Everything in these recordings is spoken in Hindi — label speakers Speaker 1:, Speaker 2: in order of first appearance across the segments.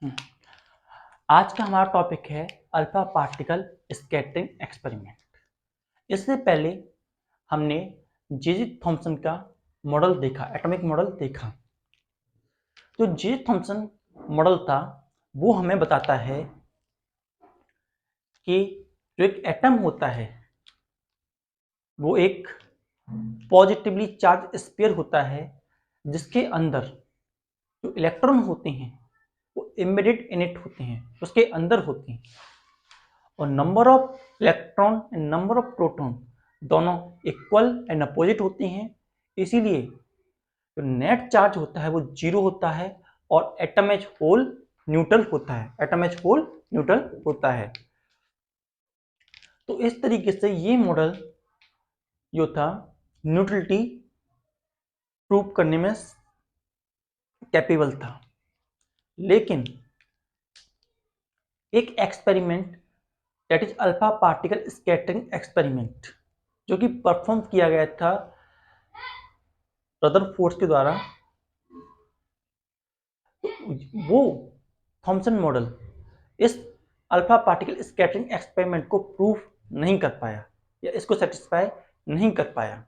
Speaker 1: हम्म, आज का हमारा टॉपिक है अल्फा पार्टिकल स्कैटरिंग एक्सपेरिमेंट। इससे पहले हमने जे थॉम्सन का मॉडल देखा, एटॉमिक मॉडल देखा। जो जे थॉम्सन मॉडल था वो हमें बताता है कि जो एक एटम होता है वो एक पॉजिटिवली चार्ज स्फीयर होता है जिसके अंदर जो इलेक्ट्रॉन होते हैं वो एम्बेडेड इन इट होते हैं, उसके अंदर होते हैं, और number of electron and number of proton दोनों इक्वल एंड अपोजिट होते हैं। इसीलिए जो नेट चार्ज होता है वो जीरो होता है और एटम एज होल न्यूट्रल होता है, एटम एज होल न्यूट्रल होता है। तो इस तरीके से ये मॉडल जो था न्यूट्रलिटी प्रूव करने में कैपेबल था। लेकिन एक experiment that is alpha particle scattering experiment जो कि परफॉर्म किया गया था रदरफोर्ड के द्वारा, वो थॉम्सन मॉडल इस अल्फा पार्टिकल स्कैटरिंग एक्सपेरिमेंट को प्रूफ नहीं कर पाया या इसको सेटिस्फाई नहीं कर पाया।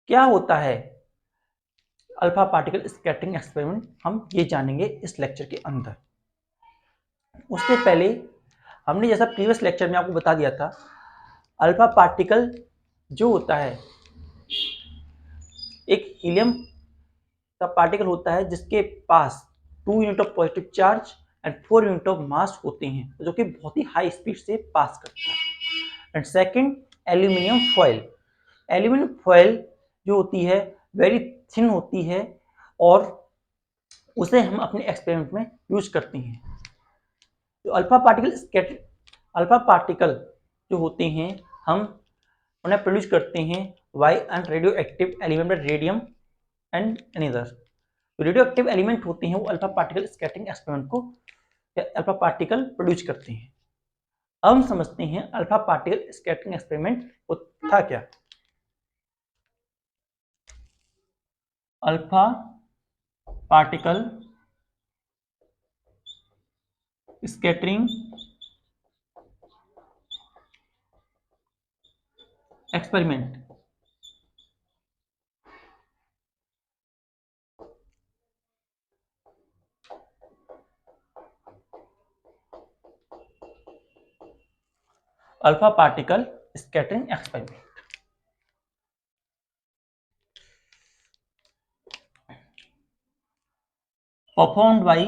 Speaker 1: क्या होता है अल्फा पार्टिकल स्कैटरिंग एक्सपेरिमेंट हम ये जानेंगे इस लेक्चर के अंदर। उससे पहले हमने जैसा प्रीवियस लेक्चर में आपको बता दिया था, अल्फा पार्टिकल जो होता है एक हीलियम का पार्टिकल होता है जिसके पास 2 unit of positive charge and 4 unit of mass होते हैं, जो कि बहुत ही हाई स्पीड से पास करता है। And second, aluminium foil. Aluminium foil जो होती है वेरी थिन होती है और उसे हम अपने एक्सपेरिमेंट में यूज करते हैं। तो अल्फा पार्टिकल जो होते हैं हम उन्हें प्रोड्यूस करते हैं Y and radioactive element radium and another. Radioactive element होते हैं वो अल्फा पार्टिकल स्कैटरिंग एक्सपेरिमेंट को अल्फा पार्टिकल प्रोड्यूस करते हैं। अब हम समझते हैं अल्फा पार्टिकल स्कैटरिंग एक्सपेरिमेंट था क्या। Alpha particle scattering experiment alpha particle scattering experiment performed by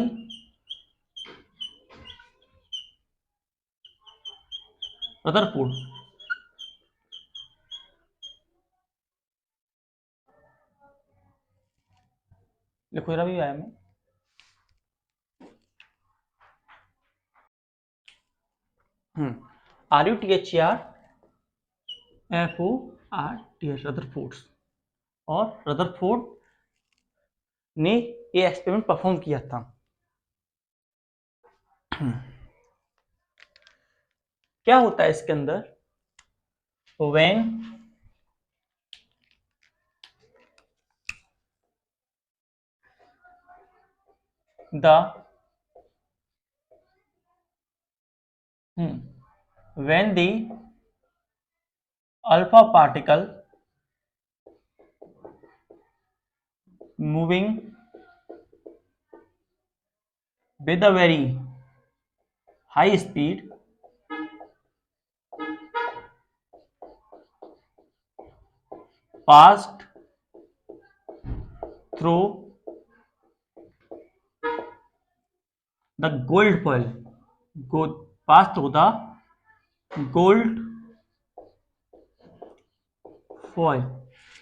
Speaker 1: Rutherford. लिखो जरा भी आया मैं। RUTHERFORD रदरफोर्ड, और रदरफोर्ड ने ये एक्सपेरिमेंट परफॉर्म किया था। क्या होता है इसके अंदर, when the when the alpha particle moving with a very high speed passed through the gold foil, passed through the gold foil।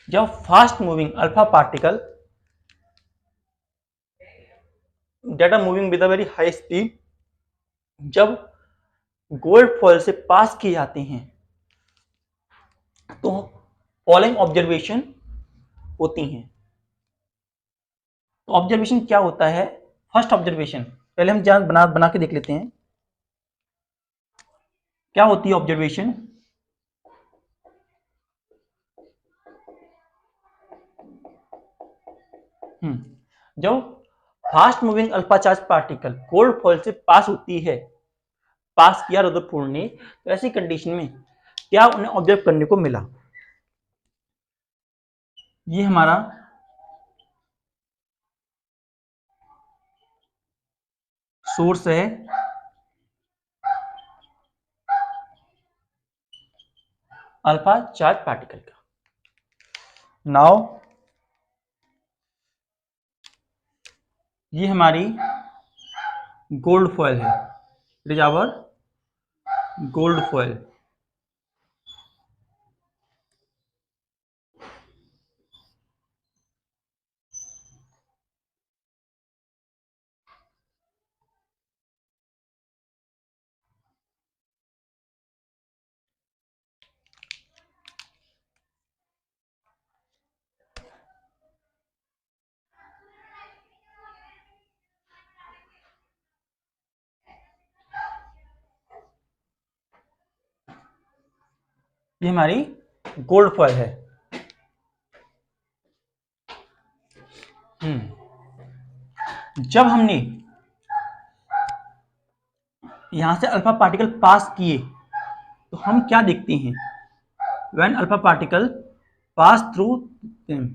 Speaker 1: जब fast moving alpha particle data moving with a very high speed जब गोल्ड फॉयल से पास किए जाते हैं तो फॉलोइंग ऑब्जर्वेशन होती हैं। तो ऑब्जर्वेशन क्या होता है, फर्स्ट ऑब्जर्वेशन पहले हम जान बना के देख लेते हैं क्या होती है ऑब्जर्वेशन। जब fast moving alpha charge particle gold foil से पास होती है, पास किया रुद्रपुर ने, तो ऐसी कंडीशन में क्या उन्हें ऑब्जर्व करने को मिला? ये हमारा सोर्स है अल्फा चार्ज पार्टिकल का। नाउ ये हमारी गोल्ड फॉइल है, it is our gold foil. ये हमारी गोल्ड फॉइल है। जब हमने यहां से अल्फा पार्टिकल पास किए तो हम क्या देखते हैं? When alpha particle pass through them,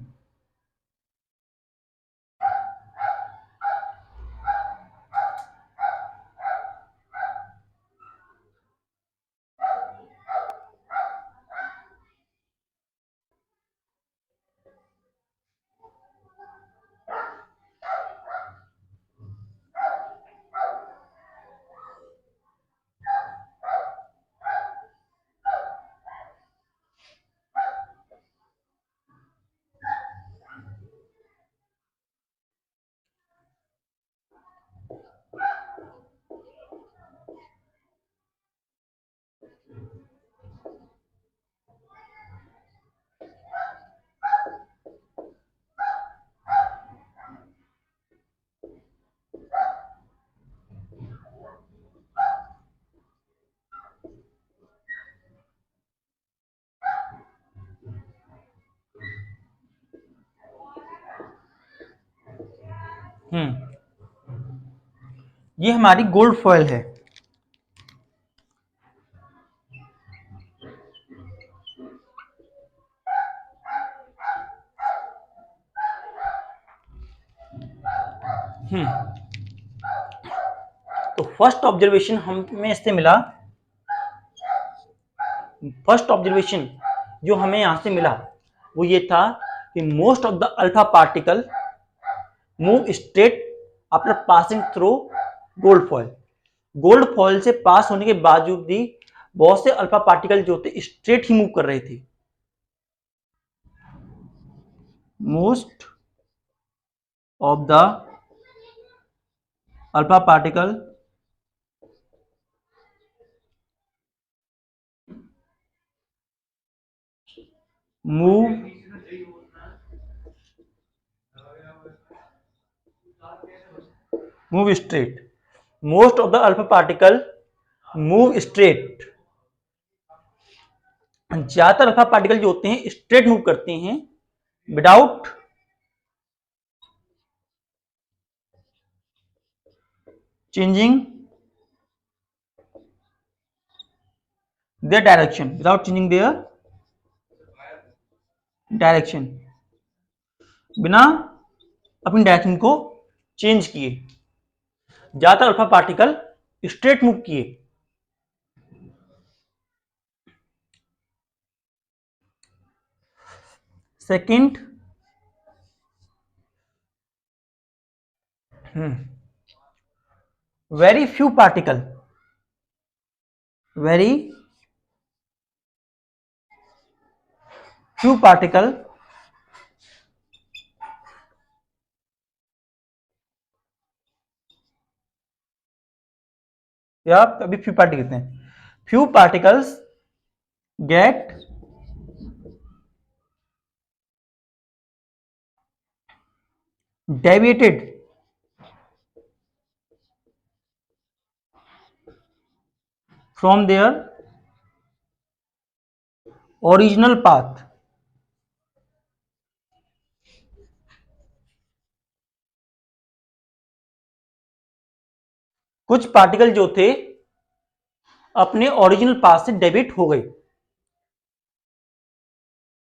Speaker 1: ये हमारी गोल्ड फॉइल है। तो फर्स्ट ऑब्जर्वेशन हमें इससे मिला, फर्स्ट ऑब्जर्वेशन जो हमें यहां से मिला वो ये था कि most of the alpha particle move straight after passing through gold foil. Gold foil से पास होने के बावजूद भी बहुत से अल्फा पार्टिकल जो थे स्ट्रेट ही मूव कर रहे थे। Most of the alpha particle move move straight, most of the alpha particle move straight. ज्यादातर अल्फा पार्टिकल जो होते हैं स्ट्रेट मूव करते हैं without changing their direction, without changing their direction, बिना अपनी डायरेक्शन को चेंज किए ज्यादातर अल्फा पार्टिकल स्ट्रेट मूव किए। Second, very few particle, very few particle या अभी फ्यू पार्टिकल कहते हैं, few particles get deviated from their original path. कुछ पार्टिकल जो थे अपने ओरिजिनल पाथ से डेविएट हो गए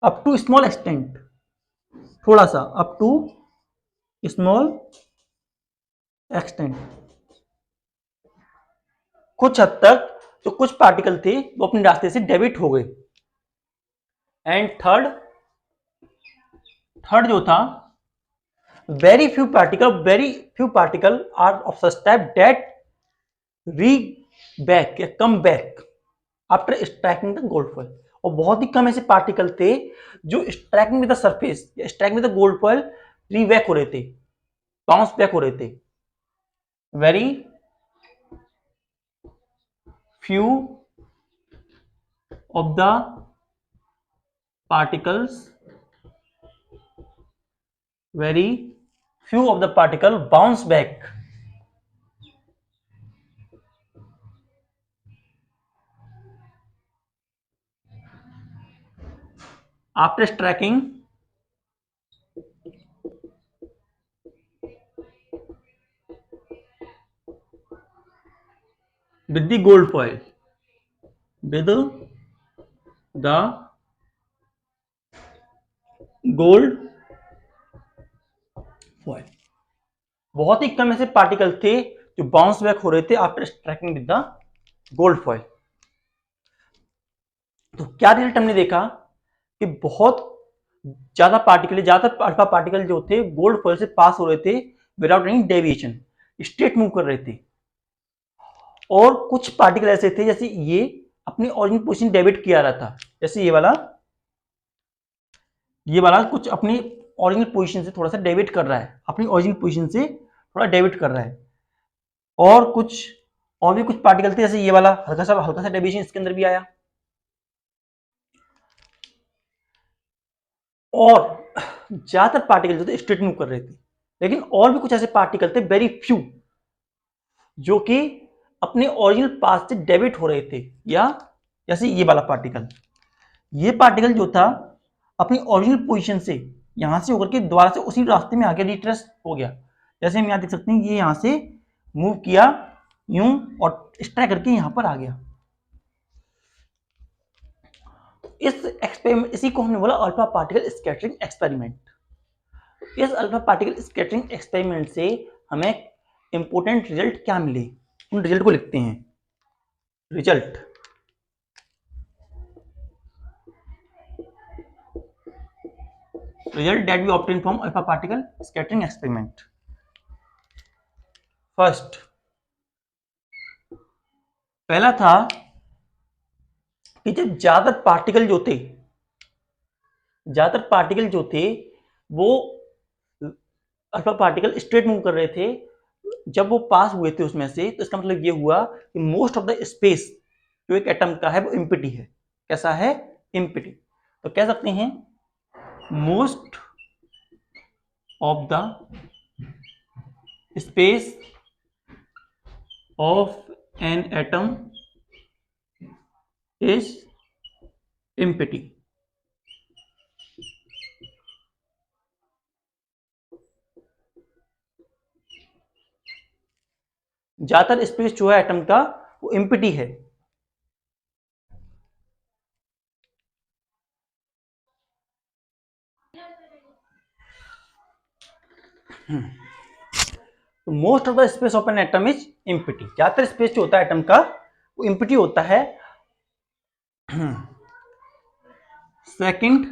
Speaker 1: अप टू स्मॉल एक्सटेंट, थोड़ा सा अप टू स्मॉल एक्सटेंट, कुछ हद तक जो कुछ पार्टिकल थे वो अपने रास्ते से डेविएट हो गए। एंड थर्ड जो था, very few particle are of such type that re back या come back after striking the gold foil। और बहुत ही कम ऐसे पार्टिकल थे जो स्ट्राइकिंग विद द सरफेस या striking with the gold foil रीबैक हो रहे थे, बाउंस बैक हो रहे थे। Very few of the particles very few of the particle bounce back after striking with the gold foil, with the gold foil। बहुत ही कम ऐसे पार्टिकल थे जो बाउंस बैक हो रहे थे after striking with the gold foil. तो क्या रिजल्ट हमने देखा कि बहुत ज्यादा पार्टिकल, ज्यादातर अल्फा पार्टिकल जो थे गोल्ड फॉइल से पास हो रहे थे without any deviation, straight move कर रहे थे। और कुछ पार्टिकल ऐसे थे जैसे ये अपनी ओरिजिनल पोजीशन डेविएट किया रहा था, जैसे ये वाला कुछ अपनी ओरिजिनल पोजीशन से थोड़ा सा डेविएट कर रहा है, अपनी ओरिजिनल पोजीशन से थोड़ा डेविएट कर रहा है। और भी कुछ पार्टिकल थे जैसे ये वाला हल्का सा डेविएशन इसके अंदर भी आया। और ज्यादातर पार्टिकल जो थे स्ट्रेट मूव कर रहे थे, लेकिन और भी कुछ ऐसे पार्टिकल थे वेरी फ्यू जो कि अपने ओरिजिनल पाथ से डेविएट हो रहे थे। या जैसे ये वाला पार्टिकल, ये पार्टिकल जो था अपनी ओरिजिनल पोजीशन से यहां से होकर के दोबारा से उसी रास्ते में आगे रिट्रेस हो गया। जैसे हम यहां देख सकते हैं ये यहां से मूव किया यूं और स्ट्राइक करके यहां पर आ गया। इसी को हमने बोला अल्फा पार्टिकल स्कैटरिंग एक्सपेरिमेंट। इस अल्फा पार्टिकल स्कैटरिंग एक्सपेरिमेंट से हमें इंपोर्टेंट रिजल्ट क्या मिले, उन रिजल्ट को लिखते हैं। Result that we obtain from alpha particle scattering experiment। First, पहला था कि जब ज्यादातर पार्टिकल जो थे वो अल्फा पार्टिकल स्ट्रेट मूव कर रहे थे, जब वो पास हुए थे उसमें से, तो इसका मतलब ये हुआ कि मोस्ट ऑफ द स्पेस जो एक एटम का है वो एम्प्टी है। कैसा है? एम्प्टी। तो कह सकते हैं most of the space of an atom is empty. ज्यादातर स्पेस जो है एटम का वो एम्प्टी है। तो most of the space of an atom is empty. ज्यादातर स्पेस जो होता है एटम का वो एम्प्टी होता है। सेकंड,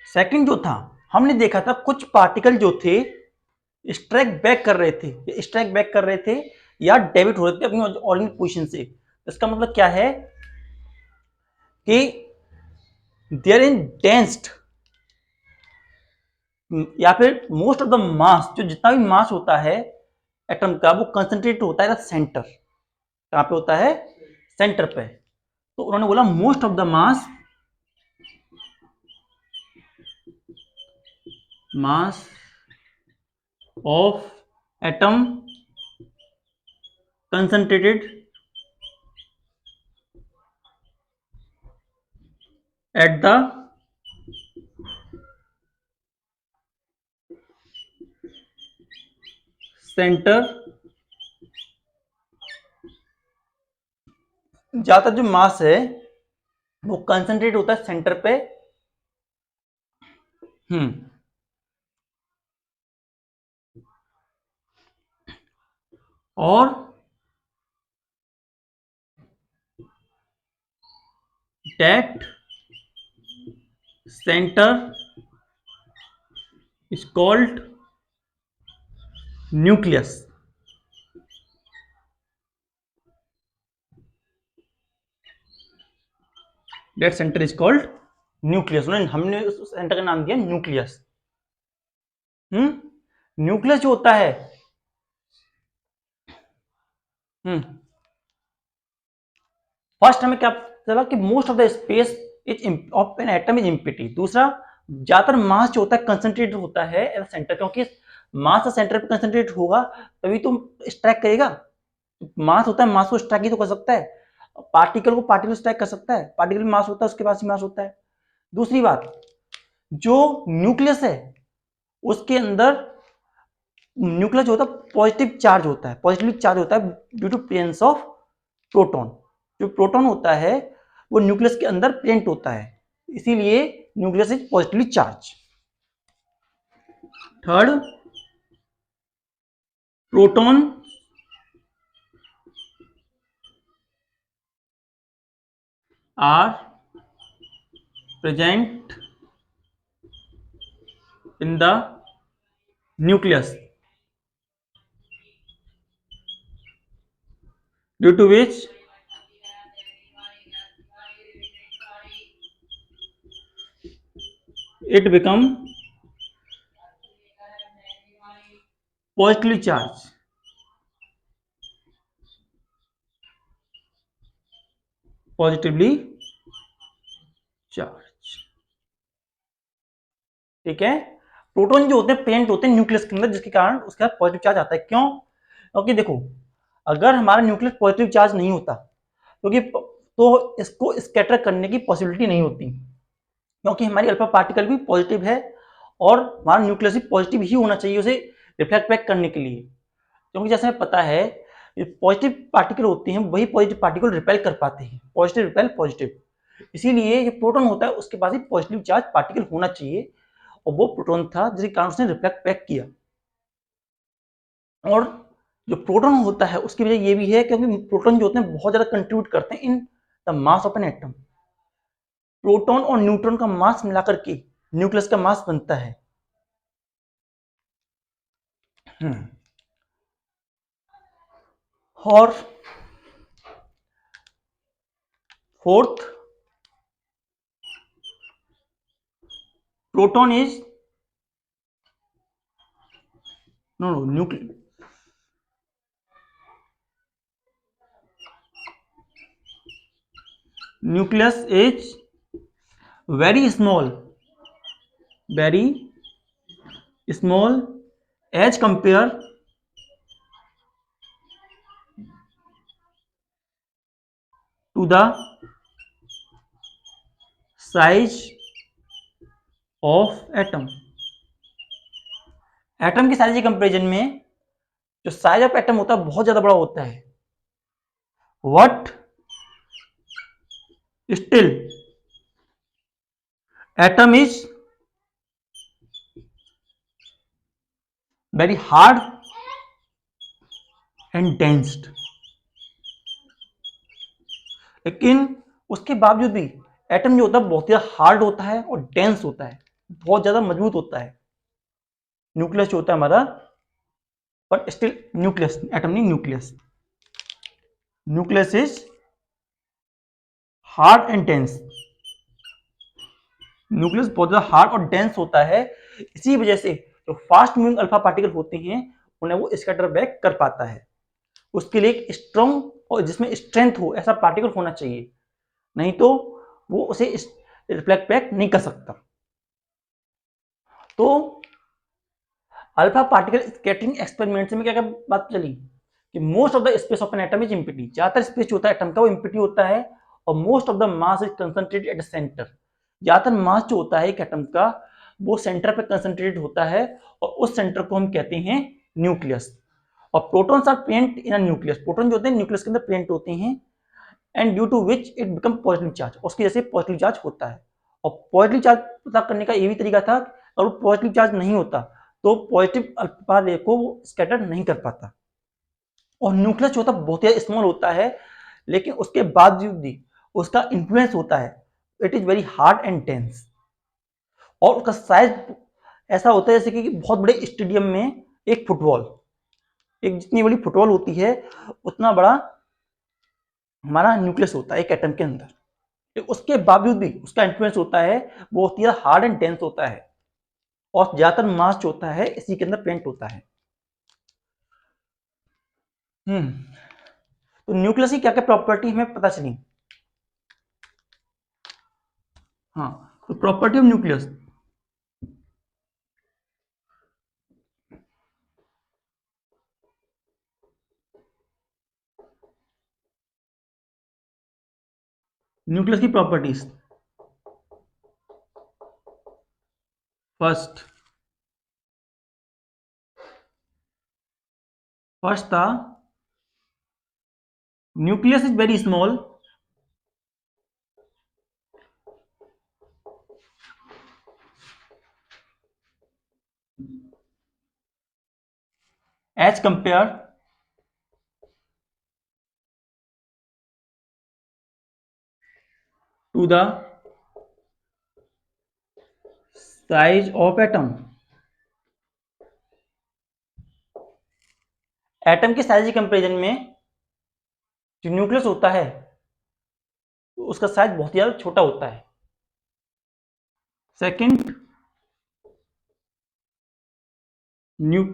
Speaker 1: सेकंड जो था, हमने देखा था कुछ पार्टिकल जो थे स्ट्राइक बैक कर रहे थे या डेविएट हो रहे थे अपनी ओरिजिनल पोजीशन से। इसका मतलब क्या है कि देयर इन डेंस्ड, या फिर मोस्ट ऑफ द मास, जो जितना भी मास होता है एटम का वो कंसंट्रेट होता है सेंटर। कहां पे होता है? सेंटर पे। तो उन्होंने बोला most of the mass of atom concentrated at the center, ज्यादातर जो मास है वो कंसंट्रेट होता है सेंटर पे। और that center is called nucleus। that center is called nucleus। हमने उस सेंटर का नाम दिया न्यूक्लियस। न्यूक्लियस जो होता है फर्स्ट हमें क्या चला कि most of the space is of an atom is empty. दूसरा, ज्यादातर मास जो होता है कंसंट्रेटेड होता है एट सेंटर, क्योंकि मास का सेंटर पे कंसंट्रेट होगा तभी तो स्ट्राइक करेगा। मास होता है, मास को स्ट्राइक ही तो कर सकता है। पार्टिकल को पार्टिकल स्ट्राइक कर सकता है, पार्टिकल में मास होता है, उसके पास ही मास होता है। दूसरी बात, जो न्यूक्लियस है उसके अंदर न्यूक्लियस जो होता है पॉजिटिव चार्ज होता है, पॉजिटिवली चार्ज होता है due to presence of proton. जो प्रोटॉन होता है वो न्यूक्लियस के अंदर प्रेजेंट होता है, इसीलिए nucleus is positively charge. Third, proton are present in the nucleus due to which it become positively charged। Positively charge, ठीक है। प्रोटॉन जो होते हैं प्रेजेंट होते हैं न्यूक्लियस के अंदर, जिसके कारण उसका पॉजिटिव चार्ज आता है। क्यों? क्योंकि देखो, अगर हमारा न्यूक्लियस पॉजिटिव चार्ज नहीं होता क्योंकि तो इसको स्कैटर करने की पॉसिबिलिटी नहीं होती, क्योंकि हमारी अल्फा पार्टिकल भी पॉजिटिव है और हमारा न्यूक्लियस भी पॉजिटिव ही होना चाहिए उसे रिफ्लेक्ट बैक करने के लिए। क्योंकि जैसे हमें पता है पॉजिटिव पार्टिकल होते हैं वही पॉजिटिव पार्टिकल रिपेल कर पाते हैं, पॉजिटिव रिपेल पॉजिटिव। इसीलिए जो प्रोटॉन होता है उसके पास ही पॉजिटिव चार्ज पार्टिकल होना चाहिए, और वो प्रोटॉन था जिसके कारण उसने रिफ्लेक्ट बैक किया। और जो प्रोटॉन होता है उसकी वजह ये भी है क्योंकि प्रोटॉन जो होते हैं बहुत ज्यादा कंट्रीब्यूट करते हैं in the mass of an atom. Proton और न्यूट्रॉन का मास मिलाकर के न्यूक्लियस का मास बनता है। और fourth, proton is no nucleus is very small as compare to the size of atom। Atom की साइज के कंपेरिजन में जो साइज ऑफ एटम होता है बहुत ज्यादा बड़ा होता है। What still atom is very hard and dense। लेकिन उसके बावजूद भी एटम जो होता है बहुत ज्यादा हार्ड होता है और डेंस होता है, बहुत ज्यादा मजबूत होता है। न्यूक्लियस जो होता है हमारा, बट स्टिल न्यूक्लियस, एटम नहीं nucleus. Nucleus is hard and dense. Nucleus बहुत ज्यादा हार्ड और डेंस होता है, इसी वजह से जो फास्ट मूविंग अल्फा पार्टिकल होते हैं उन्हें वो स्कैटर बैक कर पाता है। उसके लिए एक स्ट्रॉन्ग और जिसमें स्ट्रेंथ हो ऐसा पार्टिकल होना चाहिए, नहीं तो वो उसे रिफ्लेक्ट बैक नहीं कर सकता। तो अल्फा पार्टिकल स्कैटरिंग एक्सपेरिमेंट में क्या क्या बात चली कि most of the space of an atom is empty. ज्यादातर स्पेस जो होता है एटम का वो एम्प्टी होता है, और most of the mass is concentrated at the centre. ज्यादातर मास जो होता है एक एटम का वो सेंटर पे कंसंट्रेटेड होता है और उस सेंटर को हम कहते हैं न्यूक्लियस। और protons are present in a nucleus, proton जो होते हैं न्यूक्लियस के अंदर प्रेजेंट होते हैं and due to which it become positive charge, उसकी वजह से पॉजिटिव चार्ज होता है। और पॉजिटिव चार्ज पता करने का ये भी तरीका था, अगर पॉजिटिव चार्ज नहीं होता तो पॉजिटिव अल्फा रे को स्कैटर नहीं कर पाता। और न्यूक्लियस जो होता है बहुत ही स्मॉल होता है, लेकिन उसके बावजूद भी उसका इन्फ्लुएंस होता है, it is very hard and dense. और उसका साइज ऐसा होता है जैसे कि बहुत बड़े स्टेडियम में एक फुटबॉल, एक जितनी बड़ी फुटबॉल होती है उतना बड़ा हमारा न्यूक्लियस होता है एक एटम के अंदर। उसके बावजूद भी उसका इन्फ्लुएंस होता है वो होती है हार्ड एंड डेंस होता है, और ज्यादातर मास जो होता है इसी के अंदर प्रेजेंट होता है। तो न्यूक्लियस की क्या क्या प्रॉपर्टी हमें पता चली। हाँ, तो प्रॉपर्टी ऑफ न्यूक्लियस, न्यूक्लियस की प्रॉपर्टीज। फर्स्ट फर्स्ट था nucleus is very small as compare to the size of atom. Atom के साइज के कंपेरिजन में जो न्यूक्लियस होता है तो उसका साइज बहुत ही ज्यादा छोटा होता है। Second, new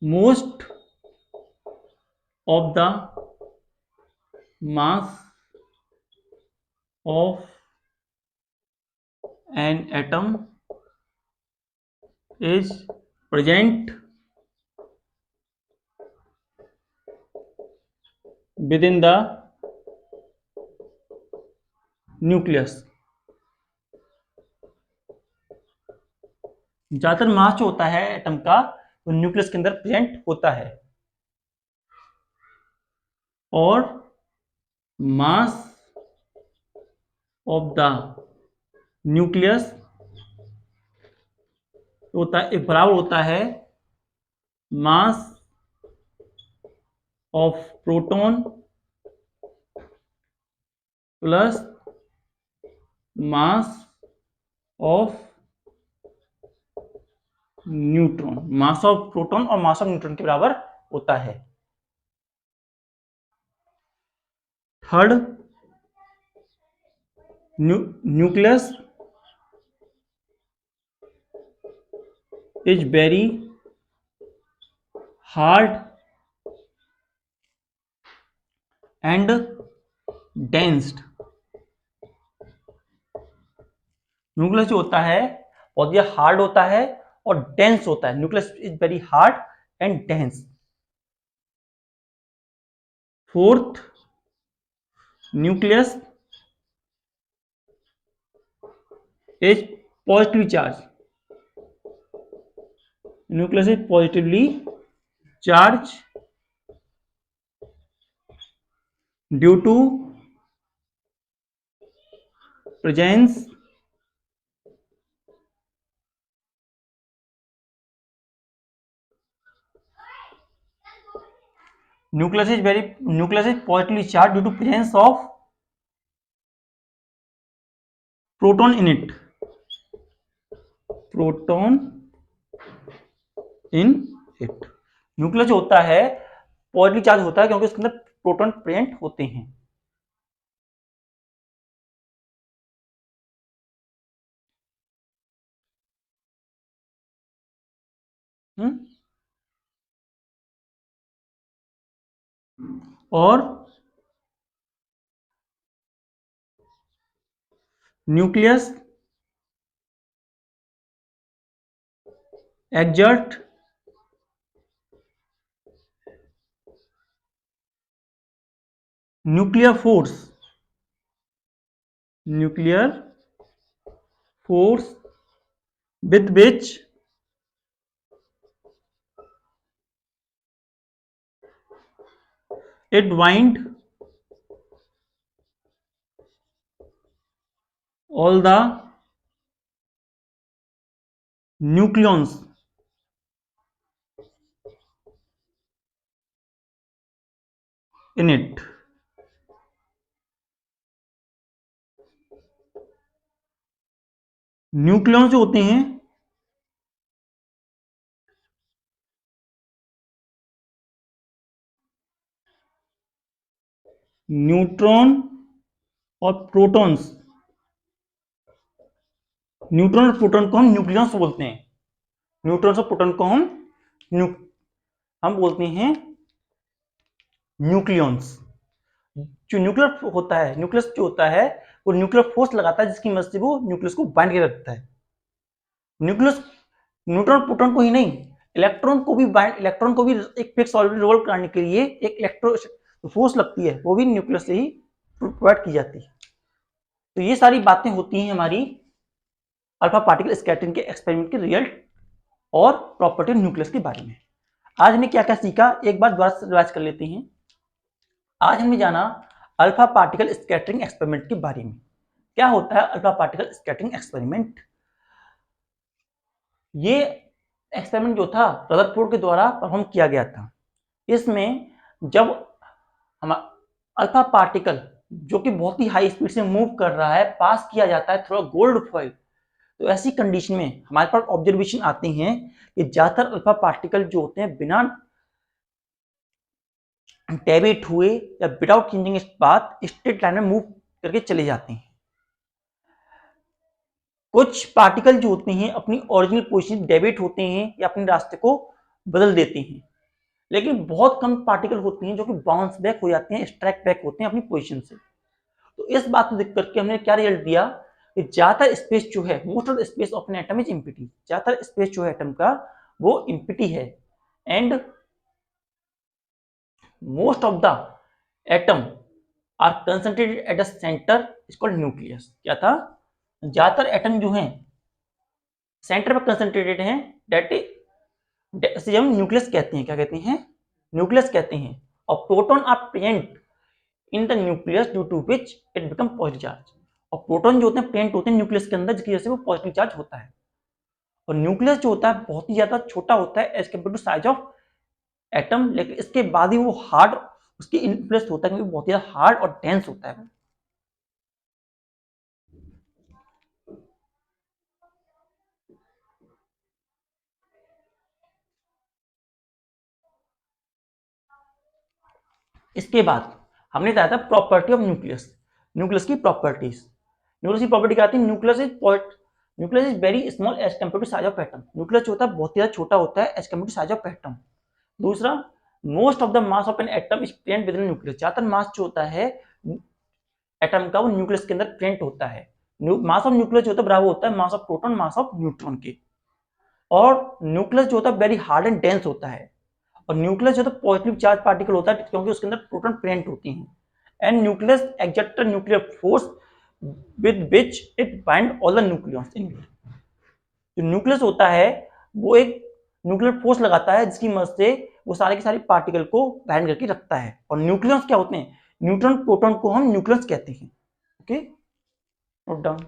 Speaker 1: most of the mass of an atom is present with in the nucleus. ज्यादातर मास जो होता है एटम का वो न्यूक्लियस के अंदर प्रेजेंट होता है। और मास ऑफ द न्यूक्लियस होता है बराबर होता है mass of proton plus mass of neutron. Mass of proton और मास ऑफ न्यूट्रॉन के बराबर होता है। Third, nucleus is very hard and densed. Nucleus जो होता है बहुत ही हार्ड होता है और डेंस होता है। Nucleus is very hard and dense. Fourth, nucleus is positive charge. Nucleus is positively charge due to presence nucleus is positively charge due to presence of proton in it. Proton in it. Nucleus जो होता है पॉजिटिव चार्ज होता है क्योंकि उसके अंदर प्रोटॉन प्रेजेंट होते हैं। और nucleus exert nuclear force nuclear force with which it bind all the nucleons in it. Nucleons जो होते हैं न्यूट्रॉन और प्रोटॉन्स, न्यूट्रॉन और प्रोटॉन को हम न्यूक्लियॉन्स बोलते हैं। न्यूट्रॉन्स और प्रोटॉन को हम बोलते हैं न्यूक्लियॉन्स। जो न्यूक्लियर होता है, न्यूक्लियस जो होता है वो न्यूक्लियर फोर्स लगाता है जिसकी मदद से वो न्यूक्लियस को बाइंड कर रखता है। न्यूक्लियस न्यूट्रॉन प्रोटॉन को ही नहीं, इलेक्ट्रॉन को भी एक फिक्स ऑर्बिट रिवॉल्व कराने के लिए एक इलेक्ट्रो फोर्स लगती है, वो भी न्यूक्लियस से ही प्रोवाइड की जाती है। तो ये सारी बातें होती हैं हमारी अल्फा पार्टिकल स्कैटरिंग के एक्सपेरिमेंट के रिजल्ट और प्रॉपर्टी न्यूक्लियस के बारे में। आज हमने क्या क्या सीखा एक बार दोबारा रिवाइज कर लेते हैं। आज हमने जाना अल्फा पार्टिकल स्कैटरिंग एक्सपेरिमेंट के बारे में। क्या होता है अल्फा पार्टिकल स्कैटरिंग एक्सपेरिमेंट? ये एक्सपेरिमेंट जो था रदरफोर्ड के द्वारा परफॉर्म किया गया था। इसमें जब हम अल्फा पार्टिकल जो कि बहुत ही हाई स्पीड से मूव कर रहा है पास किया जाता है थोड़ा गोल्ड फॉइल, तो ऐसी कंडीशन में हमारे पास ऑब्जर्वेशन आते हैं कि ज्यादातर अल्फा पार्टिकल जो होते हैं बिना डेविएट हुए या without changing path straight line में मूव करके चले जाते हैं। कुछ पार्टिकल जो होते हैं अपनी ओरिजिनल पोजीशन डेविएट होते हैं या अपने रास्ते को बदल देते हैं, लेकिन बहुत कम पार्टिकल होते हैं जो कि बाउंस बैक हो जाते हैं, स्ट्राइक बैक होते हैं अपनी पोजीशन से। तो इस बात को देख करके हमने क्या रिजल्ट दिया कि ज्यादातर स्पेस जो है, most of the space of an atom is empty, ज्यादातर स्पेस जो है एटम का वो एम्प्टी है। And most of the atom are concentrated at the centre is called nucleus. क्या था? ज्यादातर एटम जो हैं सेंटर पर कंसंट्रेटेड हैं, दैट इज हम न्यूक्लियस कहते हैं। क्या कहते हैं? न्यूक्लियस कहते हैं। और proton are present in the nucleus due to which it become positive charge. और प्रोटॉन जो होते हैं प्रेजेंट होते हैं न्यूक्लियस के अंदर जिसकी वजह से वो पॉजिटिव चार्ज होता है। और न्यूक्लियस जो होता है बहुत ही ज्यादा छोटा होता है as compare to size of atom, लेकिन इसके बाद ही वो हार्ड उसकी इन्फ्लुएंस होता है क्योंकि बहुत ज्यादा हार्ड और डेंस होता है। इसके बाद हमने बताया था प्रॉपर्टी ऑफ न्यूक्लियस, न्यूक्लियस की प्रॉपर्टीज। न्यूक्लियस की प्रॉपर्टी क्या आती है? Nucleus is very small as compare to size of atom. Nucleus जो होता है बहुत ज्यादा छोटा होता है as compare to size of atom. दूसरा, most of the mass of an atom is present within nucleus. ज्यादातर मास जो होता है एटम का वो न्यूक्लियस के अंदर प्रेजेंट होता है। मास ऑफ न्यूक्लियस जो होता है बराबर होता है mass of proton mass of neutron के। और न्यूक्लियस जो होता है वेरी हार्ड एंड डेंस होता है। और न्यूक्लियस जो है पॉजिटिव चार्ज पार्टिकल होता है क्योंकि उसके अंदर प्रोटॉन प्रेजेंट होती हैं। And nucleus exact nuclear force with which it bind all the nucleons in it. जो न्यूक्लियस होता है वो एक न्यूक्लियर फोर्स लगाता है जिसकी मदद से वो सारे के सारे पार्टिकल को बाइंड करके रखता है। और न्यूक्लियस क्या होते हैं? न्यूट्रॉन प्रोटॉन को हम न्यूक्लियस कहते हैं। Okay, note down.